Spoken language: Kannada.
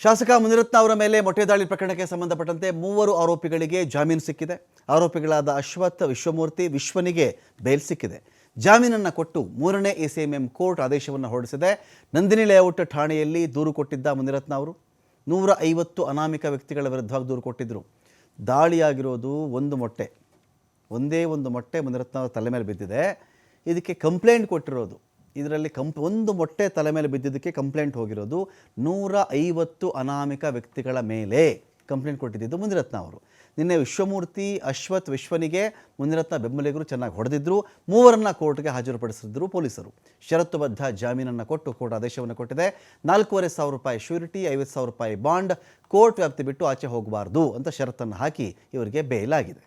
ಶಾಸಕ ಮುನಿರತ್ನ ಅವರ ಮೇಲೆ ಮೊಟ್ಟೆದಾಳಿ ಪ್ರಕರಣಕ್ಕೆ ಸಂಬಂಧಪಟ್ಟಂತೆ 3 ಆರೋಪಿಗಳಿಗೆ ಜಾಮೀನು ಸಿಕ್ಕಿದೆ. ಆರೋಪಿಗಳಾದ ಅಶ್ವಥ್, ವಿಶ್ವಮೂರ್ತಿ, ವಿಶ್ವನಿಗೆ ಬೇಲ್ ಸಿಕ್ಕಿದೆ. ಜಾಮೀನನ್ನು ಕೊಟ್ಟು 3ನೇ ಎಸಿಎಂಎಂ ಕೋರ್ಟ್ ಆದೇಶವನ್ನು ಹೊರಡಿಸಿದೆ. ನಂದಿನಿ ಲೇಔಟ್ ಠಾಣೆಯಲ್ಲಿ ದೂರು ಕೊಟ್ಟಿದ್ದ ಮುನಿರತ್ನ ಅವರು 150 ಅನಾಮಿಕ ವ್ಯಕ್ತಿಗಳ ವಿರುದ್ಧವಾಗಿ ದೂರು ಕೊಟ್ಟಿದ್ದರು. ದಾಳಿಯಾಗಿರೋದು ಒಂದೇ ಒಂದು ಮೊಟ್ಟೆ ಮುನಿರತ್ನ ಅವರ ತಲೆ ಮೇಲೆ ಬಿದ್ದಿದೆ. ಇದಕ್ಕೆ ಕಂಪ್ಲೇಂಟ್ ಕೊಟ್ಟಿರೋದು, ಇದರಲ್ಲಿ ಒಂದು ಮೊಟ್ಟೆ ತಲೆ ಮೇಲೆ ಬಿದ್ದಿದ್ದಕ್ಕೆ ಕಂಪ್ಲೇಂಟ್ ಹೋಗಿರೋದು 150 ಅನಾಮಿಕ ವ್ಯಕ್ತಿಗಳ ಮೇಲೆ ಕಂಪ್ಲೇಂಟ್ ಕೊಟ್ಟಿದ್ದು ಮುನಿರತ್ನ ಅವರು. ನಿನ್ನೆ ವಿಶ್ವಮೂರ್ತಿ, ಅಶ್ವಥ್, ವಿಶ್ವನಿಗೆ ಮುನಿರತ್ನ ಬೆಂಬಲಿಗರು ಚೆನ್ನಾಗಿ ಹೊಡೆದಿದ್ದರು. 3ರನ್ನ ಕೋರ್ಟ್ಗೆ ಹಾಜರುಪಡಿಸಿದ್ರು ಪೊಲೀಸರು. ಷರತ್ತುಬದ್ಧ ಜಾಮೀನನ್ನು ಕೊಟ್ಟು ಕೋರ್ಟ್ ಆದೇಶವನ್ನು ಕೊಟ್ಟಿದೆ. 4,500 ರೂಪಾಯಿ ಶ್ಯೂರಿಟಿ, 50,000 ರೂಪಾಯಿ ಬಾಂಡ್, ಕೋರ್ಟ್ ವ್ಯಾಪ್ತಿ ಬಿಟ್ಟು ಆಚೆ ಹೋಗಬಾರ್ದು ಅಂತ ಷರತ್ತನ್ನು ಹಾಕಿ ಇವರಿಗೆ ಬೇಲ್ ಆಗಿದೆ.